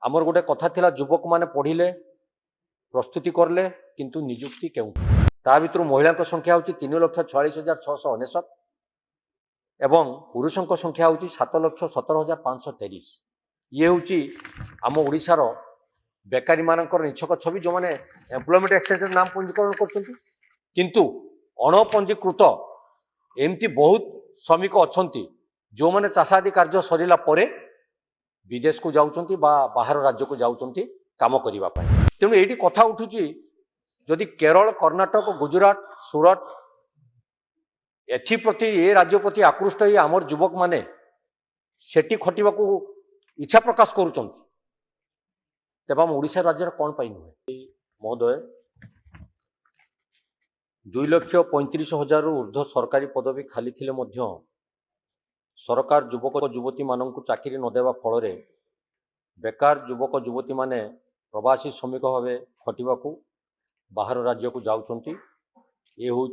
आमर गोटे कथा थिला युवक माने पढ़िले प्रस्तुति करले किंतु निजुक्ति क्यों ता भीतर महिला संख्या हूँ 3,46,699 एवं पुरुषों संख्या हूँ 7,17,523। ये हूँ आम ओडिशार बेकारी मानकर निछक छवि जो मैंने एम्प्लॉयमेंट एक्सचेंज नाम पंजीकरण कर किंतु अणपंजीकृत एमती बहुत श्रमिक अच्छा जो मैंने चाषादी कार्य सरला विदेश को जाउछंती बा बाहर राज्य को जाउछंती काम करिबा पाई। तेणु एठी कथा उठुची जदि केरल कर्णाटक गुजरात सूरत एथि प्रति ए राज्य प्रति आकृष्ट ही आमर युवक माने सेठी खटिबा को इच्छा प्रकाश करूछंती तेबा हम ओडिशा राज्य कौन पाई नुहे महोदय 2,35,000 ऊर्ध्व सरकारी पदवी खाली थिले मध्य सरकार युवक युवती मानक चाकरी नदेवा फल बेकार युवक युवती माने प्रवासी श्रमिक भाव खटिबा बाहर राज्य को जाउछंती। ये हूँ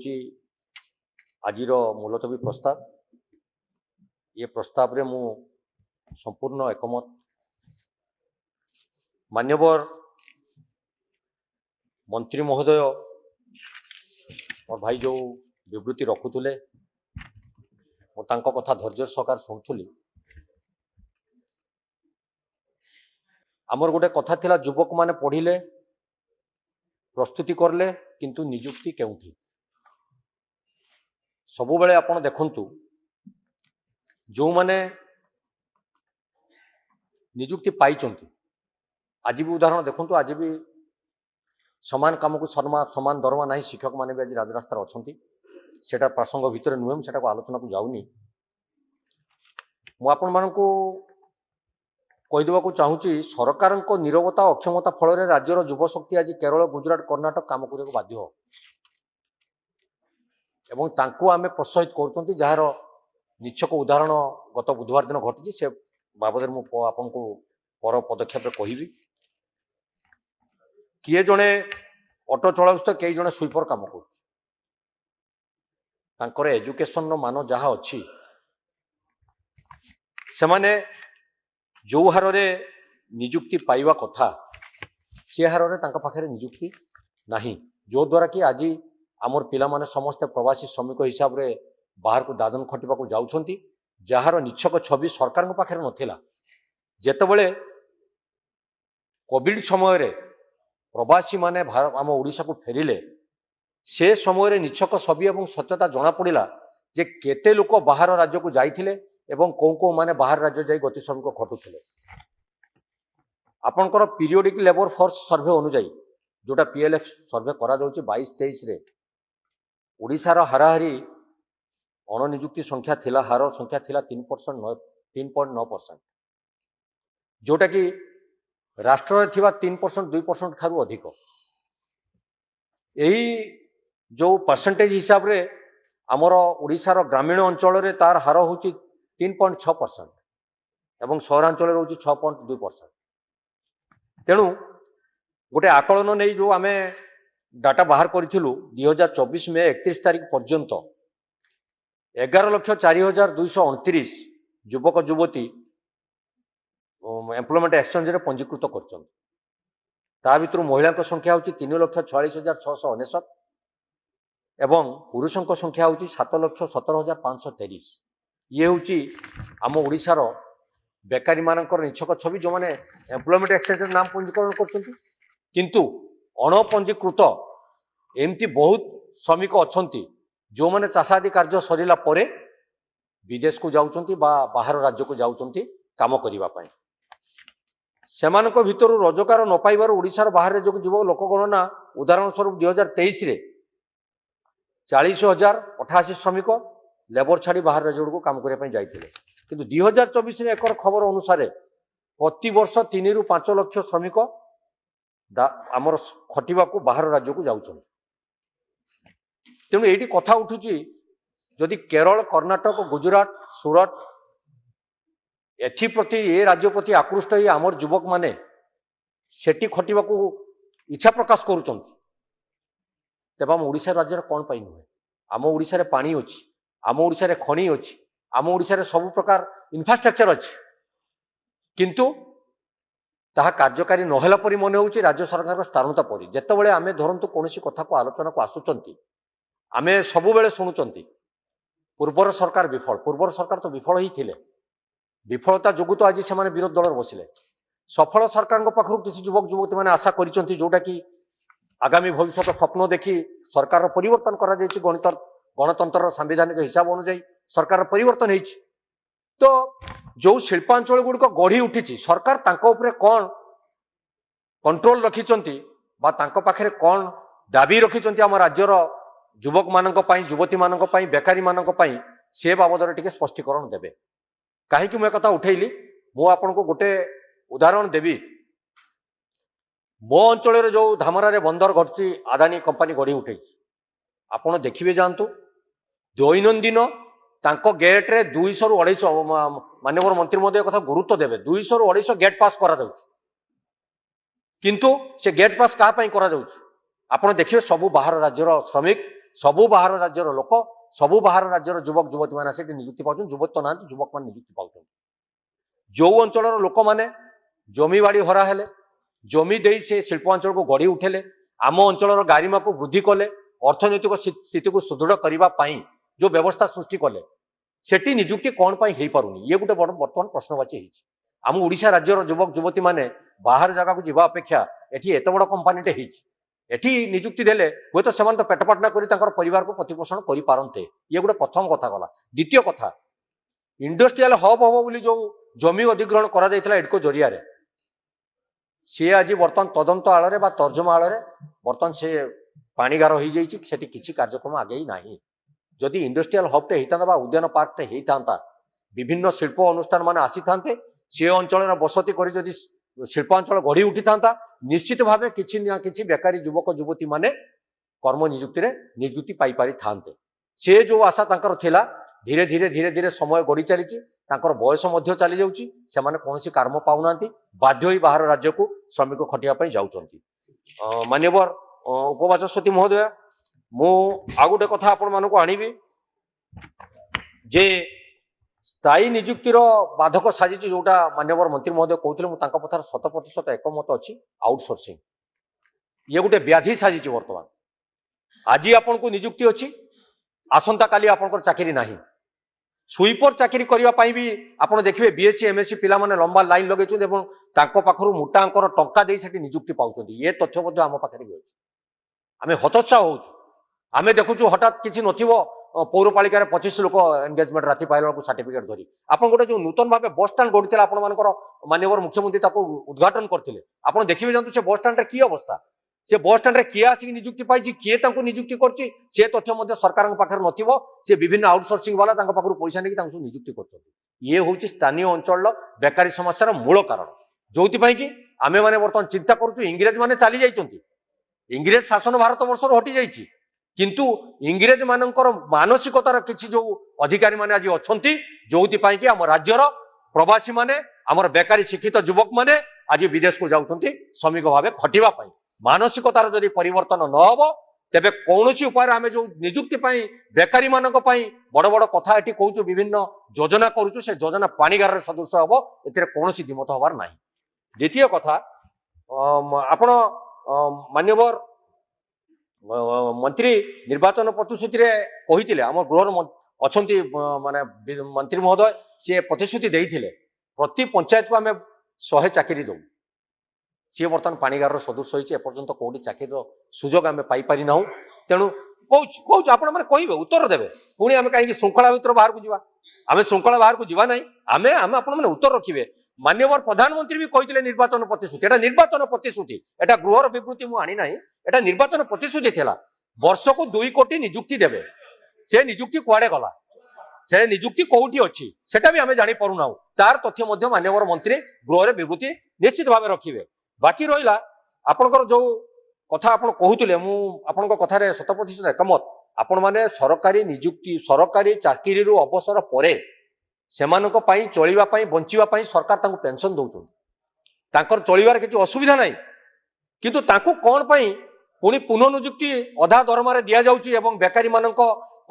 आज मुलतवी प्रस्ताव। ये प्रस्ताव रे मु संपूर्ण एकमत। मान्यवर मंत्री महोदय और भाई जो विवृत्ति रखुले कथा धैर्य सहकार शुणुली। आमर गोटे कथा थिला युवक माने पढ़िले प्रस्तुति करले किंतु निजुक्ति केउठी सबु बेले आपण देखंतु जो माने निजुक्ति पाइचंती आज भी उदाहरण देखंतु आज भी समान काम को समान दरमा नहीं शिक्षक माने भी आज राजरास्तार अछंती सेटा प्रसंग भितर नुहे सेटा को आलोचना को जाऊनी। मु आपण मानकु कहीदेवा को चाहूँगी सरकार नीरवता अक्षमता फल राज्यर युवशक्ति आज केरल गुजरात कर्णाटक काम करने को बाध्य एवं तांको आमे प्रोत्साहित करुँच जार निच्छक उदाहरण गत बुधवार दिन घटी से बाबद आपन को पर पदक्षेप कहि किए जड़े ऑटो चलाऊ तो कई जड़े स्वीपर काम कर एजुकेशन मान जहाँ अच्छी से माने जो हार निजुक्ति पाइबा कथा से हार पाखे निजुक्ति नहीं जो द्वारा कि आज आमर पिला माने समस्ते प्रवासी श्रमिक हिसाब रे बाहर को दादन खटिबा को जाउछंती जार निछक छवि सरकार को पाखे नथिला। जेतेबेले कोविड समय रे प्रवासी माने आम ओडिशा को फेरिले से समय निछक छवि एवं सत्यता जना पड़ा जे केते लोक बाहर राज्य को जाइथिले एवं कौ माने बाहर राज्य जाई गति श्रमिक खटुले। आपणकर पीरियोडिक लेबर फोर्स सर्वे अनुजाई जोटा पीएलएफ सर्वे करा 22-23 रे ओडिशार हाराहारी अणनिजुक्ति संख्या थिला हार संख्या थिला 3.9% जोटा कि राष्ट्र थिबा 3% 2% ठारू अधिक। यही जो परसेंटेज हिसाब रे आमर ओडिशार ग्रामीण अंचल रे तार हार होची 3.6% एवं सहरांचल रोची 6.2%। तेणु गोटे आकलन नहीं जो आमे डाटा बाहर करूँ 2024 में 31 तारीख पर्यंत 11,04,229 युवक युवती एम्प्लॉयमेंट एक्सचेंज रे पंजीकृत कर भीतर महिला संख्या हूँ 3,46,699 एवं पुरुषों संख्या हूँ 7,17,523। ये हूँ आम ओडिशार बेकारी मानकर निछक छवि जो मैंने एम्प्लॉयमेंट एक्सचेंज नाम पंजीकरण कर किंतु अणपंजीकृत एमती बहुत श्रमिक अच्छा जो मैंने चाषादी कार्य सरला विदेश को जाउछंती बा बाहर राज्य को जाउछंती काम करिबा पाई। सेमानक भितर रोजगार न पाइबार ओडिशार बाहर जो युवक लोकगणना उदाहरण स्वरूप 2023 रे 40,088 श्रमिक लेबर छाड़ी बाहर राज्य को काम करने जाइए किंतु 2024 में एक खबर अनुसार प्रति वर्ष 3 ରୁ 5 लाख श्रमिक आमर खटिबा को बाहर राज्य को जाउछन। तेणु ये कथा उठुची जदि केरल कर्णाटक गुजरात सूरत एथि प्रति ए राज्य प्रति आकृष्ट ही आमर युवक माने सेठी खटिबा को इच्छा प्रकाश करुचंती तेबा हम ओडिशा राज्य कौन पाई नुहे आम ओडिशा रे पानी अछि आम ओडिशा रे खनि अछि आम ओडिशा रे सब प्रकार इंफ्रास्ट्रक्चर अछि किंतु ତାହା କାର୍ଯ୍ୟକାରୀ ନହେଲା ପରି ମନେ ହେଉଛି ରାଜ୍ୟ ସରକାରଙ୍କ ସ୍ଥାନୁତା ପରି। ଯେତେବେଳେ ଆମେ ଧରନ୍ତୁ କୌଣସି କଥାକୁ ଆଲୋଚନାକୁ ଆସୁଛନ୍ତି, ଆମେ ସବୁବେଳେ ଶୁଣୁଛନ୍ତି ପୂର୍ବର ସରକାର ବିଫଳ, ପୂର୍ବର ସରକାର ତ ବିଫଳ ହିଁ ଥିଲେ। ବିଫଳତା ଯୋଗୁଁ ତ ଆଜି ସେମାନେ ବିରୋଧୀ ଦଳରେ ବସିଲେ। ସଫଳ ସରକାରଙ୍କ ପାଖରୁ କିଛି ଯୁବକ ଯୁବତୀମାନେ ଆଶା କରିଛନ୍ତି, ଯୋଉଟାକି ଆଗାମୀ ଭବିଷ୍ୟତ ସ୍ୱପ୍ନ ଦେଖି ସରକାରର ପରିବର୍ତ୍ତନ କରାଯାଇଛି। ଗଣତନ୍ତ୍ରର ସାମ୍ବିଧାନିକ ହିସାବ ଅନୁଯାୟୀ ସରକାରର ପରିବର୍ତ୍ତନ ହେଇଛି। ତ ଯୋଉ ଶିଳ୍ପାଞ୍ଚଳ ଗୁଡ଼ିକ ଗଢ଼ି ଉଠିଛି, ସରକାର ତାଙ୍କ ଉପରେ କ'ଣ କଣ୍ଟ୍ରୋଲ ରଖିଛନ୍ତି ବା ତାଙ୍କ ପାଖରେ କ'ଣ ଦାବି ରଖିଛନ୍ତି ଆମ ରାଜ୍ୟର ଯୁବକମାନଙ୍କ ପାଇଁ, ଯୁବତୀମାନଙ୍କ ପାଇଁ, ବେକାରୀମାନଙ୍କ ପାଇଁ, ସେ ବାବଦରେ ଟିକେ ସ୍ପଷ୍ଟୀକରଣ ଦେବେ। କାହିଁକି ମୁଁ କଥା ଉଠେଇଲି, ମୁଁ ଆପଣଙ୍କୁ ଗୋଟେ ଉଦାହରଣ ଦେବି। ମୋ ଅଞ୍ଚଳରେ ଯୋଉ ଧାମରାରେ ବନ୍ଦର ଘଟୁଛି, ଆଦାନୀ କମ୍ପାନୀ ଗଢ଼ି ଉଠେଇଛି, ଆପଣ ଦେଖିବେ ଯାଆନ୍ତୁ, ଦୈନନ୍ଦିନ ତାଙ୍କ ଗେଟ୍ରେ 200 ରୁ 250, ମାନ୍ୟବର ମନ୍ତ୍ରୀ ମଧ୍ୟ କଥା ଗୁରୁତ୍ୱ ଦେବେ, 200 ରୁ 250 ଗେଟ୍ ପାସ୍ କରାଯାଉଛି। କିନ୍ତୁ ସେ ଗେଟ୍ ପାସ୍ କାହା ପାଇଁ କରାଯାଉଛି? ଆପଣ ଦେଖିବେ ସବୁ ବାହାର ରାଜ୍ୟର ଶ୍ରମିକ, ସବୁ ବାହାର ରାଜ୍ୟର ଲୋକ, ସବୁ ବାହାର ରାଜ୍ୟର ଯୁବକ ଯୁବତୀମାନେ ଆସିକି ନିଯୁକ୍ତି ପାଉଛନ୍ତି। ଯୁବକ ତ ନାହାନ୍ତି, ଯୁବକମାନେ ନିଯୁକ୍ତି ପାଉଛନ୍ତି। ଯୋଉ ଅଞ୍ଚଳର ଲୋକମାନେ ଜମିବାଡ଼ି ହରା ହେଲେ, ଜମି ଦେଇ ସେ ଶିଳ୍ପାଞ୍ଚଳକୁ ଗଢ଼ି ଉଠେଲେ, ଆମ ଅଞ୍ଚଳର ଗାରିମାକୁ ବୃଦ୍ଧି କଲେ, ଅର୍ଥନୈତିକ ସ୍ଥିତିକୁ ସୁଦୃଢ଼ କରିବା ପାଇଁ ଯୋଉ ବ୍ୟବସ୍ଥା ସୃଷ୍ଟି କଲେ, ସେଠି ନିଯୁକ୍ତି କ'ଣ ପାଇଁ ହେଇପାରୁନି? ଇଏ ଗୋଟେ ବଡ଼ ବର୍ତ୍ତମାନ ପ୍ରଶ୍ନବାଚୀ ହେଇଛି। ଆମ ଓଡ଼ିଶା ରାଜ୍ୟର ଯୁବକ ଯୁବତୀମାନେ ବାହାର ଜାଗାକୁ ଯିବା ଅପେକ୍ଷା ଏଠି ଏତେ ବଡ଼ କମ୍ପାନୀଟେ ହେଇଛି, ଏଠି ନିଯୁକ୍ତି ଦେଲେ ହୁଏତ ସେମାନେ ତ ପେଟପାଟଣା କରି ତାଙ୍କର ପରିବାରକୁ ପ୍ରତିପୋଷଣ କରିପାରନ୍ତେ। ଇଏ ଗୋଟେ ପ୍ରଥମ କଥା ଗଲା। ଦ୍ୱିତୀୟ କଥା, ଇଣ୍ଡଷ୍ଟ୍ରିଆଲ ହବ୍ ହବ ବୋଲି ଯୋଉ ଜମି ଅଧିଗ୍ରହଣ କରାଯାଇଥିଲା ଇଡ୍କୋ ଜରିଆରେ, ସିଏ ଆଜି ବର୍ତ୍ତମାନ ତଦନ୍ତ ଆଳରେ ବା ତର୍ଜମା ଆଳରେ ବର୍ତ୍ତମାନ ସେ ପାଣିଗାର ହେଇଯାଇଛି। ସେଠି କିଛି କାର୍ଯ୍ୟକ୍ରମ ଆଗେଇ ନାହିଁ। ଯଦି ଇଣ୍ଡଷ୍ଟ୍ରିଆଲ ହବ୍ଟେ ହେଇଥାନ୍ତା ବା ଉଦ୍ୟାନ ପାର୍କଟେ ହେଇଥାନ୍ତା, ବିଭିନ୍ନ ଶିଳ୍ପ ଅନୁଷ୍ଠାନ ମାନେ ଆସିଥାନ୍ତେ, ସେ ଅଞ୍ଚଳରେ ବସତି କରି ଯଦି ଶିଳ୍ପାଞ୍ଚଳ ଗଢ଼ି ଉଠିଥାନ୍ତା, ନିଶ୍ଚିତ ଭାବେ କିଛି ନା କିଛି ବେକାରୀ ଯୁବକ ଯୁବତୀ ମାନେ କର୍ମ ନିଯୁକ୍ତି ପାଇପାରିଥାନ୍ତେ। ସେ ଯୋଉ ଆଶା ତାଙ୍କର ଥିଲା, ଧୀରେ ଧୀରେ ଧୀରେ ଧୀରେ ସମୟ ଗଡ଼ି ଚାଲିଛି, ତାଙ୍କର ବୟସ ମଧ୍ୟ ଚାଲି ଯାଉଛି, ସେମାନେ କୌଣସି କର୍ମ ପାଉନାହାନ୍ତି, ବାଧ୍ୟ ହୋଇ ବାହାର ରାଜ୍ୟକୁ ଶ୍ରମିକ ଖଟିବା ପାଇଁ ଯାଉଛନ୍ତି। ମାନ୍ୟବର ଉପବାଚସ୍ପତି ମହୋଦୟ, ମୁଁ ଆଉ ଗୋଟେ କଥା ଆପଣମାନଙ୍କୁ ଆଣିବି ଯେ ସ୍ଥାୟୀ ନିଯୁକ୍ତିର ବାଧକ ସାଜିଛି, ଯୋଉଟା ମାନ୍ୟବର ମନ୍ତ୍ରୀ ମହୋଦୟ କହୁଥିଲେ, ମୁଁ ତାଙ୍କ କଥାର 100% ଏକମତ ଅଛି। ଆଉଟସୋର୍ସିଂ ଇଏ ଗୋଟେ ବ୍ୟାଧି ସାଜିଛି। ବର୍ତ୍ତମାନ ଆଜି ଆପଣଙ୍କୁ ନିଯୁକ୍ତି ଅଛି, ଆସନ୍ତାକାଲି ଆପଣଙ୍କର ଚାକିରି ନାହିଁ। ସୁଇପର ଚାକିରି କରିବା ପାଇଁ ବି ଆପଣ ଦେଖିବେ ବିଏସସି ଏମଏସସି ପିଲାମାନେ ଲମ୍ବା ଲାଇନ୍ ଲଗେଇଛନ୍ତି ଏବଂ ତାଙ୍କ ପାଖରୁ ମୋଟା ଅଙ୍କର ଟଙ୍କା ଦେଇ ସେଠି ନିଯୁକ୍ତି ପାଉଛନ୍ତି। ଏ ତଥ୍ୟ ମଧ୍ୟ ଆମ ପାଖରେ ବି ଅଛି। ଆମେ ହତୋତ୍ସାହ ହଉଛୁ। ଆମେ ଦେଖୁଛୁ ହଠାତ୍ କିଛି ନଥିବ, ପୌରପାଳିକାରେ 25 ଲୋକ ଏନଗେଜମେଣ୍ଟ ରାତି ପାଇଲା ବେଳକୁ ସାର୍ଟିଫିକେଟ ଧରି। ଆପଣ ଗୋଟେ ଯୋଉ ନୂତନ ଭାବେ ବସ୍ ଷ୍ଟାଣ୍ଡ ଗଢିଥିଲା, ଆପଣମାନଙ୍କର ମାନ୍ୟବର ମୁଖ୍ୟମନ୍ତ୍ରୀ ତାକୁ ଉଦ୍ଘାଟନ କରିଥିଲେ। ଆପଣ ଦେଖିବେ ଯାଆନ୍ତୁ ସେ ବସ୍ ଷ୍ଟାଣ୍ଡରେ କି ଅବସ୍ଥା, ସେ ବସ୍ ଷ୍ଟାଣ୍ଡରେ କିଏ ଆସିକି ନିଯୁକ୍ତି ପାଇଛି, କିଏ ତାଙ୍କୁ ନିଯୁକ୍ତି କରିଛି, ସେ ତଥ୍ୟ ମଧ୍ୟ ସରକାରଙ୍କ ପାଖରେ ନଥିବ। ସେ ବିଭିନ୍ନ ଆଉଟସୋର୍ସିଂ ବାଲା ତାଙ୍କ ପାଖରୁ ପଇସା ନେଇକି ତାଙ୍କୁ ସବୁ ନିଯୁକ୍ତି କରୁଛନ୍ତି। ଇଏ ହେଉଛି ସ୍ଥାନୀୟ ଅଞ୍ଚଳର ବେକାରୀ ସମସ୍ୟାର ମୂଳ କାରଣ, ଯୋଉଥିପାଇଁ କି ଆମେମାନେ ବର୍ତ୍ତମାନ ଚିନ୍ତା କରୁଛୁ ଇଂରେଜ ମାନେ ଚାଲି ଯାଇଛନ୍ତି, ଇଂରେଜ ଶାସନ ଭାରତ ବର୍ଷରୁ ହଟି ଯାଇଛି, କିନ୍ତୁ ଇଂରେଜ ମାନଙ୍କର ମାନସିକତାର କିଛି ଯୋଉ ଅଧିକାରୀ ମାନେ ଆଜି ଅଛନ୍ତି, ଯୋଉଥିପାଇଁ କି ଆମ ରାଜ୍ୟର ପ୍ରବାସୀ ମାନେ, ଆମର ବେକାରୀ ଶିକ୍ଷିତ ଯୁବକ ମାନେ ଆଜି ବିଦେଶକୁ ଯାଉଛନ୍ତି ଶ୍ରମିକ ଭାବେ ଖଟିବା ପାଇଁ। ମାନସିକତାର ଯଦି ପରିବର୍ତ୍ତନ ନ ହବ, ତେବେ କୌଣସି ଉପାୟରେ ଆମେ ଯୋଉ ନିଯୁକ୍ତି ପାଇଁ ବେକାରୀ ମାନଙ୍କ ପାଇଁ ବଡ ବଡ କଥା ଏଠି କହୁଛୁ, ବିଭିନ୍ନ ଯୋଜନା କରୁଛୁ, ସେ ଯୋଜନା ପାଣିଗାରରେ ସଦୃଶ ହବ, ଏଥିରେ କୌଣସି ଦ୍ୱିମତ ହବାର ନାହିଁ। ଦ୍ୱିତୀୟ କଥା, ଆପଣ ମାନ୍ୟବର ମନ୍ତ୍ରୀ ନିର୍ବାଚନ ପ୍ରତିଶ୍ରୁତିରେ କହିଥିଲେ, ଆମ ଗୃହର ଅଛନ୍ତି ମାନେ ମନ୍ତ୍ରୀ ମହୋଦୟ, ସେ ପ୍ରତିଶ୍ରୁତି ଦେଇଥିଲେ ପ୍ରତି ପଞ୍ଚାୟତକୁ ଆମେ 100 ଚାକିରି ଦଉ। ସିଏ ବର୍ତ୍ତମାନ ପାଣିଗାରର ସଦୃଶ ହୋଇଛି, ଏପର୍ଯ୍ୟନ୍ତ କୋଉଠି ଚାକିରିର ସୁଯୋଗ ଆମେ ପାଇପାରି ନାହୁଁ। ତେଣୁ କହୁଛୁ ଆପଣ ମାନେ କହିବେ, ଉତ୍ତର ଦେବେ, ପୁଣି ଆମେ କାହିଁକି ଶୃଙ୍ଖଳା ଭିତରେ ବାହାରକୁ ଯିବା? ଆମେ ଶୃଙ୍ଖଳା ବାହାରକୁ ଯିବା ନାହିଁ। ଆମେ ଆପଣ ମାନେ ଉତ୍ତର ରଖିବେ। ମାନ୍ୟବର ପ୍ରଧାନମନ୍ତ୍ରୀ ବି କହିଥିଲେ ନିର୍ବାଚନ ପ୍ରତିଶ୍ରୁତି, এটা ନିର୍ବାଚନ ପ୍ରତିଶ୍ରୁତି, এটা ଗୃହର ବିବୃତ୍ତି ମୁଁ ଆଣି ନାହିଁ, এটা ନିର୍ବାଚନ ପ୍ରତିଶ୍ରୁତି ଥିଲା। ବର୍ଷକୁ 2 କୋଟି ନିଯୁକ୍ତି ଦେବେ। ସେ ନିଯୁକ୍ତି କୁଆଡେ ଗଲା? ସେ ନିଯୁକ୍ତି କୋଉଠି ଅଛି ସେଟା ବି ଆମେ ଜାଣି ପାରୁନାହୁଁ। ତାର ତଥ୍ୟ ମଧ୍ୟ ମାନ୍ୟବର ମନ୍ତ୍ରୀ ଗୃହରେ ବିବୃତ୍ତି ନିଶ୍ଚିତ ଭାବେ ରଖିବେ। ବାକି ରହିଲା ଆପଣଙ୍କର ଯୋଉ କଥା ଆପଣ କହୁଥିଲେ, ମୁଁ ଆପଣଙ୍କ କଥାରେ 100% ଏକମତ। ଆପଣ ମାନେ ସରକାରୀ ନିଯୁକ୍ତି, ସରକାରୀ ଚାକିରିରୁ ଅବସର ପରେ ସେମାନଙ୍କ ପାଇଁ ଚଳିବା ପାଇଁ, ବଞ୍ଚିବା ପାଇଁ ସରକାର ତାଙ୍କୁ ପେନସନ ଦଉଛନ୍ତି, ତାଙ୍କର ଚଳିବାର କିଛି ଅସୁବିଧା ନାହିଁ। କିନ୍ତୁ ତାଙ୍କୁ କ'ଣ ପାଇଁ ପୁଣି ପୁନଃନିଯୁକ୍ତି ଅଧା ଦରମାରେ ଦିଆଯାଉଛି ଏବଂ ବେକାରୀ ମାନଙ୍କ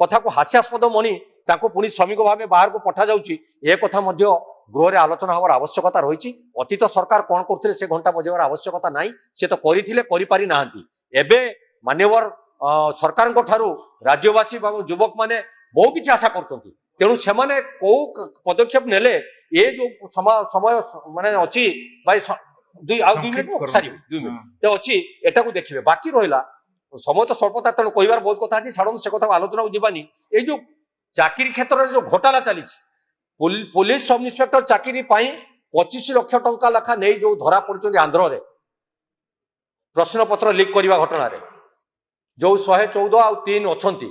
କଥାକୁ ହାସ୍ୟାସ୍ପଦ ମଣି ତାଙ୍କୁ ପୁଣି ଶ୍ରମିକ ଭାବେ ବାହାରକୁ ପଠାଯାଉଛି, ଏ କଥା ମଧ୍ୟ ଗୃହରେ ଆଲୋଚନା ହବାର ଆବଶ୍ୟକତା ରହିଛି। ଅତୀତ ସରକାର କଣ କରୁଥିଲେ ସେ ଘଣ୍ଟା ବଜେଇବାର ଆବଶ୍ୟକତା ନାହିଁ। ସେ ତ କରିଥିଲେ, କରିପାରି ନାହାନ୍ତି। ଏବେ ମାନ୍ୟବର ସରକାରଙ୍କ ଠାରୁ ରାଜ୍ୟବାସୀ ବା ଯୁବକ ମାନେ ବହୁ କିଛି ଆଶା କରୁଛନ୍ତି। ତେଣୁ ସେମାନେ କୋଉ ପଦକ୍ଷେପ ନେଲେ ଏ ଯୋଉ ସମୟ ମାନେ ଅଛି ଭାଇ ଦୁଇ ମିନିଟ୍ ସାରିବି 2 ମିନିଟ୍ ଅଛି, ଏଟାକୁ ଦେଖିବେ। ବାକି ରହିଲା ସମୟ ତ ସ୍ୱଳ୍ପତା, ତେଣୁ କହିବାର ବହୁତ କଥା ଅଛି, ଛାଡ଼ନ୍ତୁ ସେ କଥା ଆଲୋଚନାକୁ ଯିବାନି। ଏଇ ଯୋଉ ଚାକିରି କ୍ଷେତ୍ରରେ ଯୋଉ ଘୋଟାଲା ଚାଲିଛି, পুলিশ সব ইন্সপেক্টর চাকরি পাই 25 লক্ষ টঙ্কা লেখা নেই যে ধরা পড়ছেন আন্ধ্রে প্রশ্নপত্র লিক করা ঘটনার যে 114 আর 3 অনেক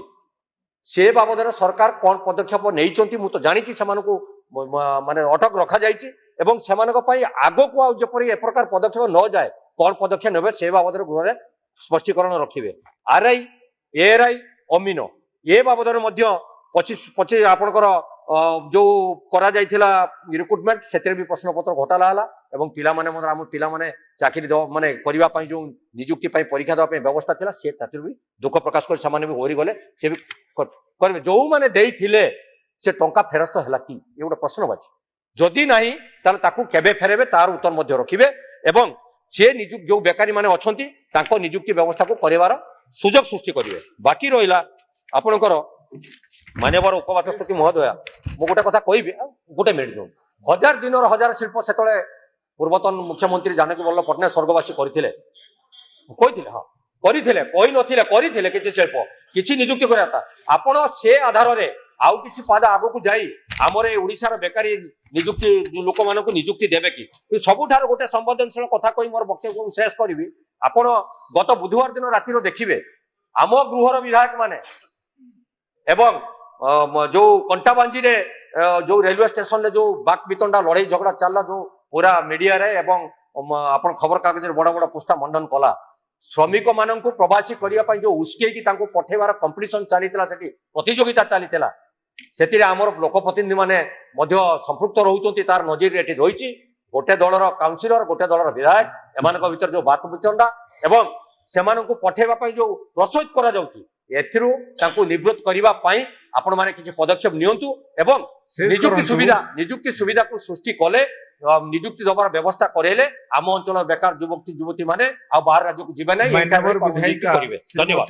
সে বাবদরে সরকার কোন পদক্ষেপ নেইছন্তি মু তো জানিছি সেমানকু মানে অটক রখা যাইছি এবং সেমানক পাই আগকু আউ যেপরি এ প্রকার পদক্ষেপ ন যায় কোন পদক্ষেপ নেবে সে বাবদরে গৃহরে স্পষ্টীকরণ রখিবে। আরআই এআরআই অমিনো এ বাবদরে মধ্য 25 আপনার जो करा जाइथिला रिक्रुटमेंट सेतेरे भी प्रश्नपत्र घोटाला हला एवं पिला माने आम पिला माने चाकरी माने करबा पई जो नियुक्ति पई परीक्षा देबा पई व्यवस्था थिला से तातिर भी दुख प्रकाश कर सामान्य भी होरी गले से भी करबे जो माने देइथिले से टंका फेरस्त हला कि ए गोटे प्रश्न बाछि। जदि नाही तार ताकू केबे फेरेबे तार उत्तर मध्य रखिबे एवं से नियुक्त जो बेकारी माने अछंती तांको नियुक्ति व्यवस्था को करेवार सुजोग सृष्टि करिवे। बाकी रहिला आपनकर मान्यवर उपबाचस्पति महोदय मु गोटे कथा कहबी गोटे मिनिट दो 1000 दिनर 1000 शिल्प से पूर्वतन मुख्यमंत्री जानकी वल्लभ पट्टनायक स्वर्गवासी करथिले हाँ करथिले कहि नथिले करथिले किछि शिल्प किछि नियुक्ति कराता आपण से आधार रे आउ किछि पाद आगो को जाई हमर ए ओडिसा रो बेकारी नियुक्ति लोक मानको नियुक्ति देबे कि सबुठार गोटे संवेदनशील कथा कहि मोर वक्तव्य को शेष करबी। आपण गत बुधवार दिन राति रो देखिबे आम गृहर विधायक माने एवं जो कंटाबांजी रे जो रेलवे स्टेशन रे जो बाक बितंडा लड़ाई झगड़ा चलला जो पूरा मीडिया रे एवं आपण खबर कागज रे बड़ा बड़ा पुष्टा मंडन कला श्रमिक माननकु प्रवासी करिया पई जो उस्के की तांको पठेवार कंपटीशन चलीतला सेठी प्रतियोगिता चलीतला सेतिरे हमर लोकप्रतिनिधि माने मध्य संपृक्त रहउचंती तार नजर एठी रहिछि। गोटे दलर काउंसिलर गोटे दलर विधायक एमानक भीतर जो बाक बितंडा एवं सेमानकु पठेवा पई जो प्रसोहित करा जाउछि एथिरु तांको निवृत्त करिवा पई आपण माने किछि पदक्षेप नियंतु एवं नियुक्ति सुविधा को सृष्टि कले नियुक्ति दबार व्यवस्था करेले आम अंचल बेकार युवती माने आ बाहर राज्य को जीवे नहीं। धन्यवाद।